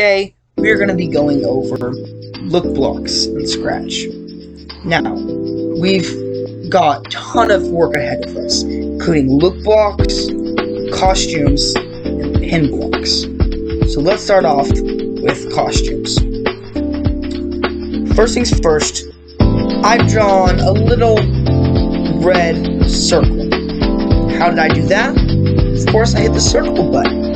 today we're going to be going over look blocks in Scratch. Now, we've got a ton of work ahead of us, including look blocks, costumes, and pin blocks. So let's start off with costumes. First things first, I've drawn a little red circle. How did I do that? Of course, I hit the circle button.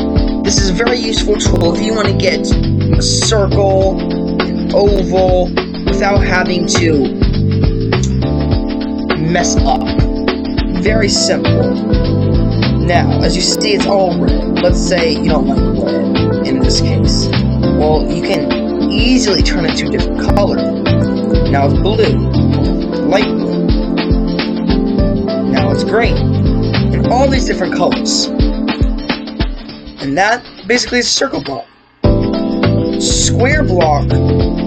This is a very useful tool if you want to get a circle, an oval, without having to mess up. Very simple. Now, as you see, it's all red. Let's say you don't like red, in this case. Well, you can easily turn it to a different color. Now it's blue, light blue. Now it's green, and all these different colors. And that basically is a circle block. Square block,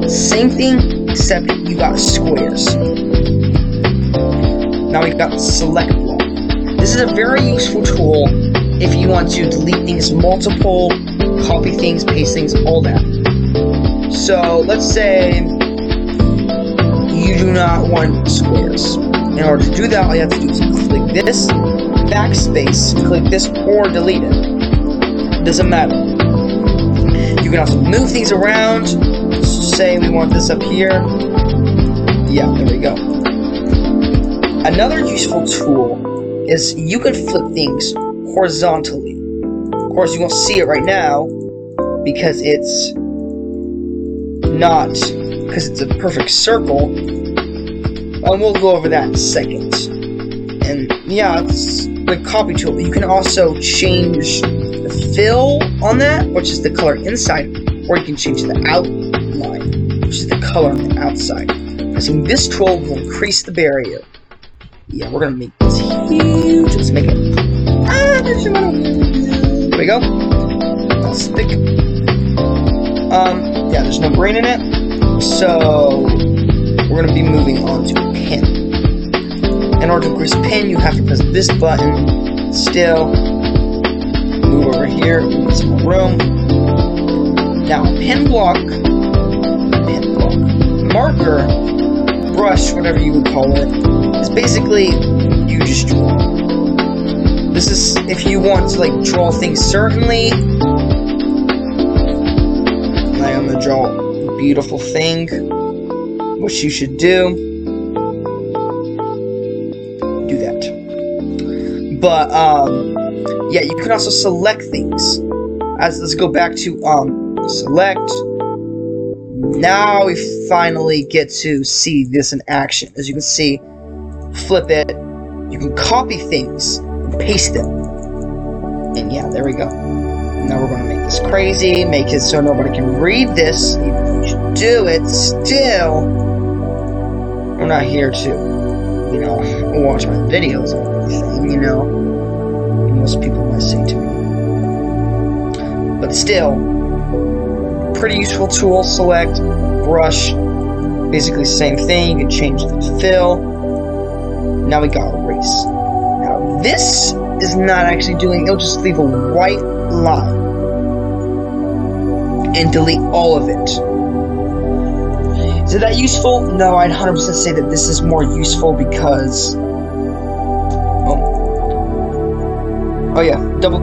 same thing, except you got squares. Now we've got select block. This is a very useful tool if you want to delete things multiple, copy things, paste things, all that. So let's say you do not want squares. In order to do that, all you have to do is click this, backspace, click this, or delete it. Doesn't matter. You can also move things around. Say we want this up here. Yeah, there we go. Another useful tool is you can flip things horizontally. Of course, you won't see it right now because it's a perfect circle. And we'll go over that in a second. And yeah, it's the copy tool. But you can also change the fill on that, which is the color inside, or you can change the outline, which is the color on the outside. Pressing this tool will increase the barrier. Yeah, we're gonna make this huge. Let's make it. There we go. I'll stick. Yeah, there's no green in it, so we're gonna be moving on to a pin. In order to increase pin, you have to press this button. Still, move over here, get some more room. Now, pin block, marker, brush, whatever you would call it, is basically you just draw. This is if you want to like draw things certainly. I'm gonna draw a beautiful thing, which you should do that. But yeah, you can also select things. Let's go back to select. Now we finally get to see this in action. As you can see, flip it. You can copy things and paste them. And yeah, there we go. Now we're going to make this crazy, make it so nobody can read this, even though you should do it. Still, we're not here to, watch my videos or anything, most people might say to me. But still, pretty useful tool. Select, brush, basically same thing. You can change the fill. Now we got erase. Now this is not actually doing, it'll just leave a white line and delete all of it. Is it that useful? No, I'd 100% say that this is more useful because oh yeah, double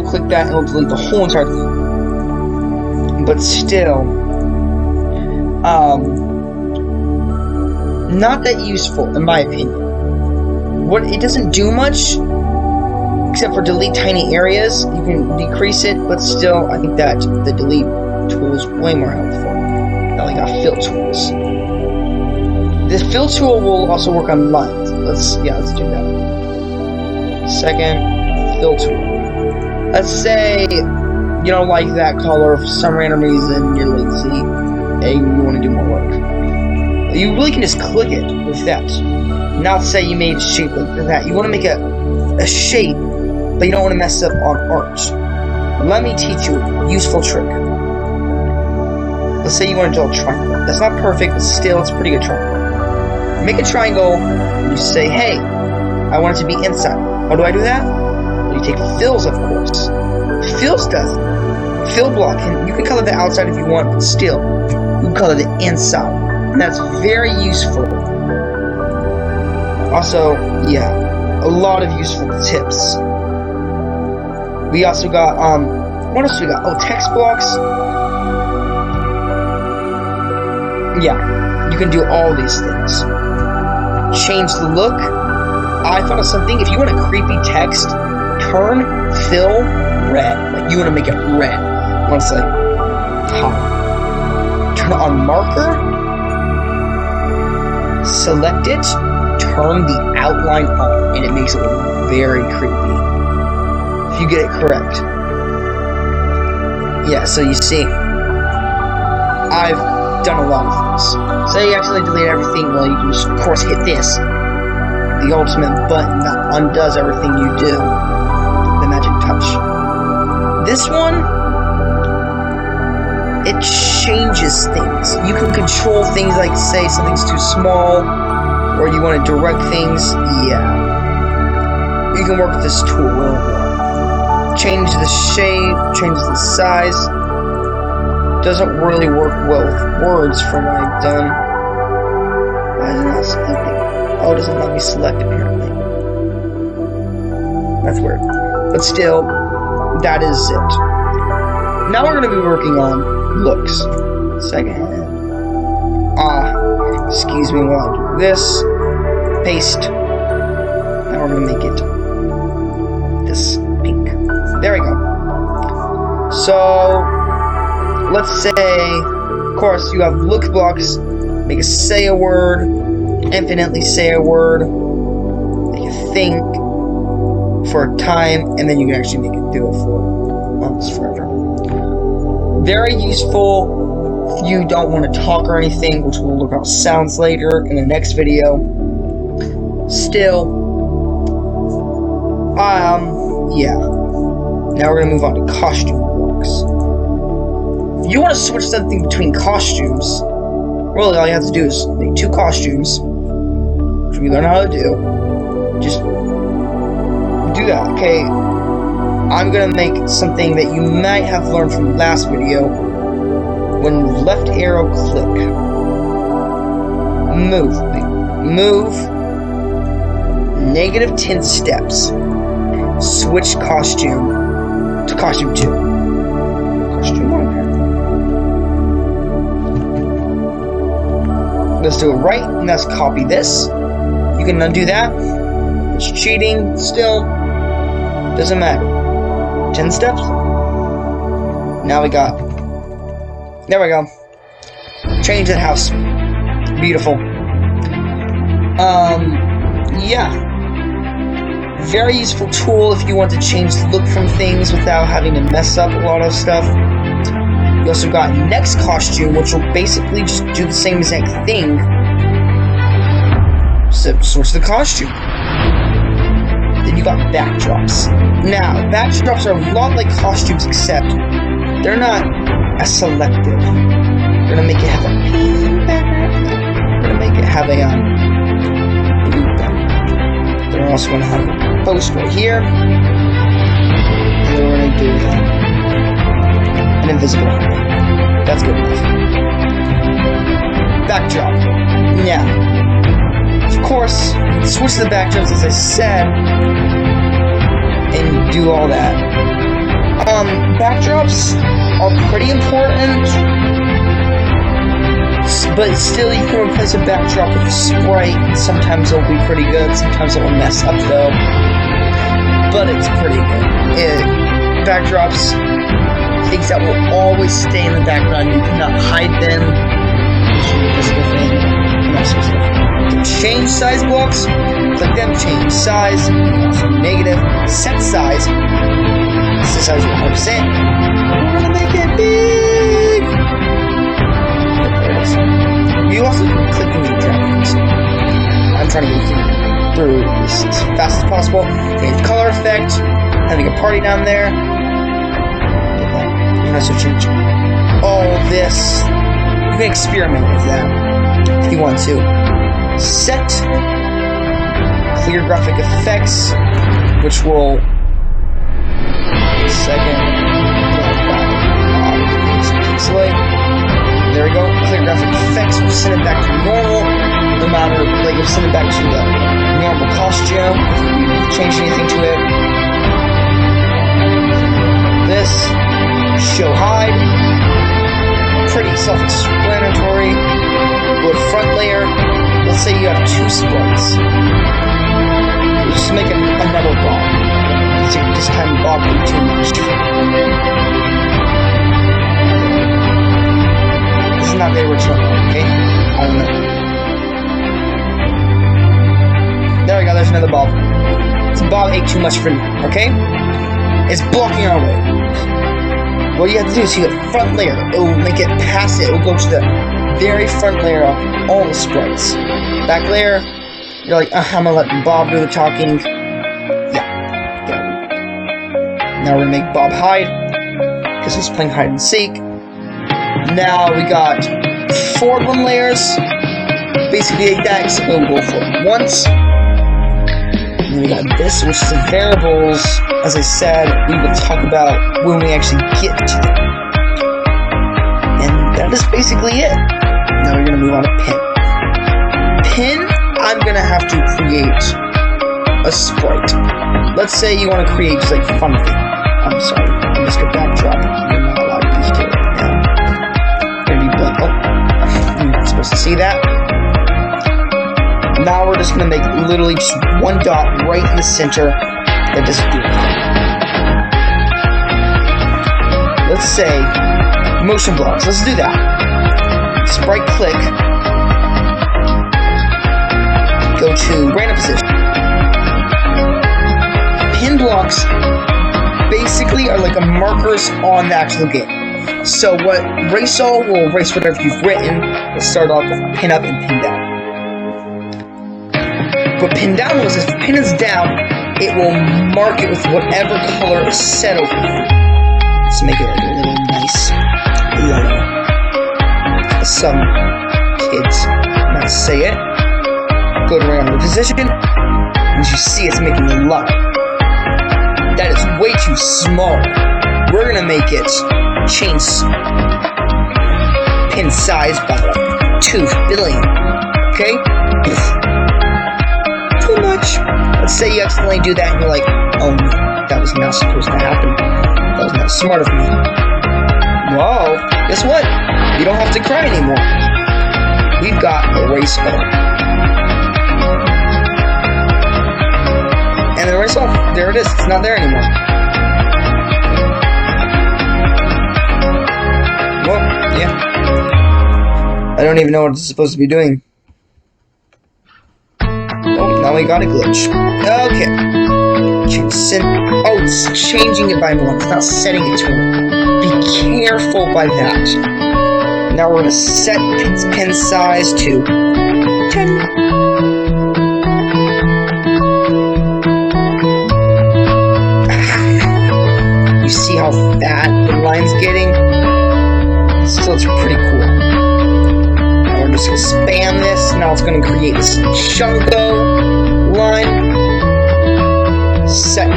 click that and it'll delete the whole entire thing. But still, not that useful in my opinion. It doesn't do much except for delete tiny areas. You can decrease it, but still, I think that the delete tool is way more helpful. Now we got fill tools. This fill tool will also work on lines. Let's do that. Second, fill tool. Let's say you don't like that color for some random reason, you're lazy, and you want to do more work. You really can just click it with that. Not say you made a shape like that. You want to make a shape, but you don't want to mess up on art. Let me teach you a useful trick. Let's say you want to draw a triangle. That's not perfect, but still, it's a pretty good triangle. Make a triangle, and you say, hey, I want it to be inside. How do I do that? You take fills, of course. Fills does Fill block, and you can color the outside if you want, but still, you can color the inside. And that's very useful. Also, yeah, a lot of useful tips. We also got, what else we got? Oh, text blocks. Yeah, you can do all these things. Change the look. I thought of something. If you want a creepy text, turn fill red. Like, you want to make it red. You want to say, hi. Turn on marker. Select it. Turn the outline on. And it makes it look very creepy. If you get it correct. Yeah, so you see, I've done a lot of things. Say you accidentally delete everything, well, you can just, of course, hit this. The ultimate button that undoes everything you do. The magic touch. This one, it changes things. You can control things like, say, something's too small, or you want to direct things. Yeah. You can work with this tool a little more. Change the shape, change the size. Doesn't really work well with words from what I've done. Why is it not selecting? Oh, it doesn't let me select apparently. That's weird. But still, that is it. Now we're going to be working on looks. Second. Excuse me while I do this. Paste. Now we're going to make it this pink. There we go. So, let's say, of course, you have look blocks. Make it say a word, infinitely say a word, make it think for a time, and then you can actually make it do it for months, forever. Very useful if you don't want to talk or anything, which we'll look at sounds later in the next video. Still, yeah. Now we're going to move on to costume blocks. If you want to switch something between costumes, really all you have to do is make 2 costumes, which we learn how to do. Just do that, okay? I'm going to make something that you might have learned from the last video. When left arrow click, move negative 10 steps, switch costume to costume 2. Costume 1 apparently. Let's do it right, and let's copy this. You can undo that. It's cheating, still. Doesn't matter. 10 steps. Now we got. There we go. Change that house. Beautiful. Yeah. Very useful tool if you want to change the look from things without having to mess up a lot of stuff. You also got next costume, which will basically just do the same exact thing. So switch the costume. Then you got backdrops. Now, backdrops are a lot like costumes, except they're not as selective. We're gonna make it have a pink background. We're gonna make it have a blue background. Then we're also gonna have a post right here. And then we're gonna do an invisible hand. That's good enough. Backdrop. Now, of course, switch the backdrops as I said, and do all that. Backdrops are pretty important, but still you can replace a backdrop with a sprite, and sometimes it'll be pretty good, sometimes it will mess up though, but it's pretty good. Backdrops, things that will always stay in the background, you cannot hide them, and that sort of stuff. Change size blocks, click them, change size, negative, set size, set size 100%, we're gonna make it big! There it is. You also can click and drag things. I'm trying to go through this as fast as possible. Change color effect, having a party down there. You can also change all this. You can experiment with that if you want to. Set clear graphic effects, which will graphic effects, we'll send it back to normal. No matter, like, we'll send it back to the normal costume. If we change anything to it. This, show hide. Pretty self-explanatory. Go to front layer. Let's say you have 2 sprites. We'll just make another Bob. This time Bob ain't too much. This is not the original one, okay? I don't know. There we go, there's another Bob. This Bob ain't too much for me, okay? It's blocking our way. What you have to do is see the front layer. It will make it past it. It will go to the very front layer of all the sprites. Back layer, you're like, I'm gonna let Bob do the talking. Yeah. Now we're gonna make Bob hide, because he's playing hide and seek. Now we got 4 of them layers. Basically like that, except we'll go for it once. And then we got this, which is the variables. As I said, we will talk about when we actually get to them. And that is basically it. Now we're gonna move on to pin. Pin, I'm gonna have to create a sprite. Let's say you want to create just like fun thing. I'm sorry, I'm just gonna backdrop. You're not allowed to be here right now. Gonna be blank. Oh, you're not supposed to see that. Now we're just gonna make literally just 1 dot right in the center that doesn't do anything. Let's say motion blocks. Let's do that. Sprite click. Go to random position. Pin blocks basically are like a markers on the actual game. So what erase all will erase whatever you've written. Let's start off with pin up and pin down. What pin down was, if pin is down, it will mark it with whatever color is set over it. Let's make it like a little nice yellow. Some kids might say it. Go to random position, and as you see, it's making a line. That is way too small. We're gonna make it change pin size by like 2 billion. Okay? Too much. Let's say you accidentally do that and you're like, oh no, that was not supposed to happen. That was not smart of me. Whoa, guess what? You don't have to cry anymore. We've got erase all. And then erase all. There it is. It's not there anymore. Well, yeah. I don't even know what it's supposed to be doing. Oh, now we got a glitch. Okay. Oh, it's changing it by 1. It's not setting it to 1. Be careful by that. Now we're going to set pin size to 10. You see how fat the line's getting? Still, it's pretty cool. Now we're just going to spam this. Now it's going to create this chunko line. Set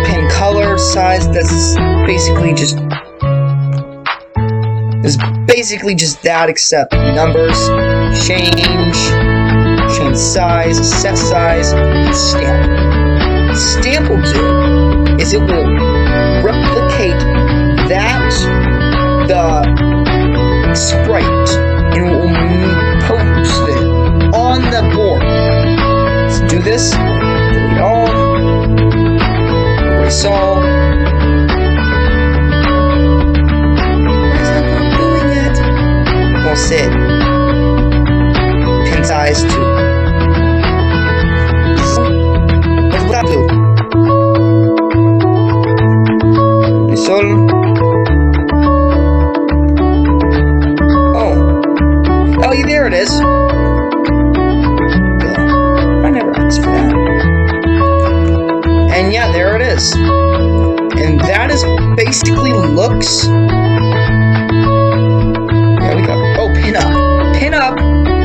pin color size. That's basically just that, except numbers, change size, set size, and stamp. What stamp will do is it will replicate the sprite, and it will post it on the board. Let's do this. Delete all. Erase all. Set pin size to. What will that do? Resol. Oh, there it is. I never asked for that. And yeah, there it is. And that is basically looks. Pin up. Pin up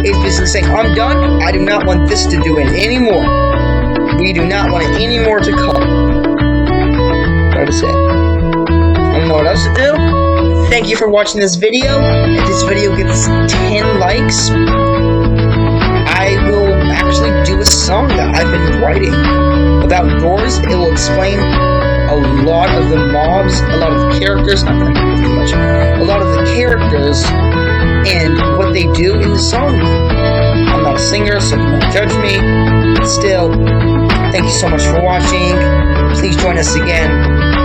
is basically saying, I'm done. I do not want this to do it anymore. We do not want it anymore to come. What to say? I don't know what else to do. thank you for watching this video. If this video gets 10 likes, I will actually do a song that I've been writing about doors. It will explain a lot of the mobs, a lot of the characters, not that I'm too much, a lot of the characters and what they do in the song. I'm not a singer, so don't judge me. But still, thank you so much for watching. Please join us again.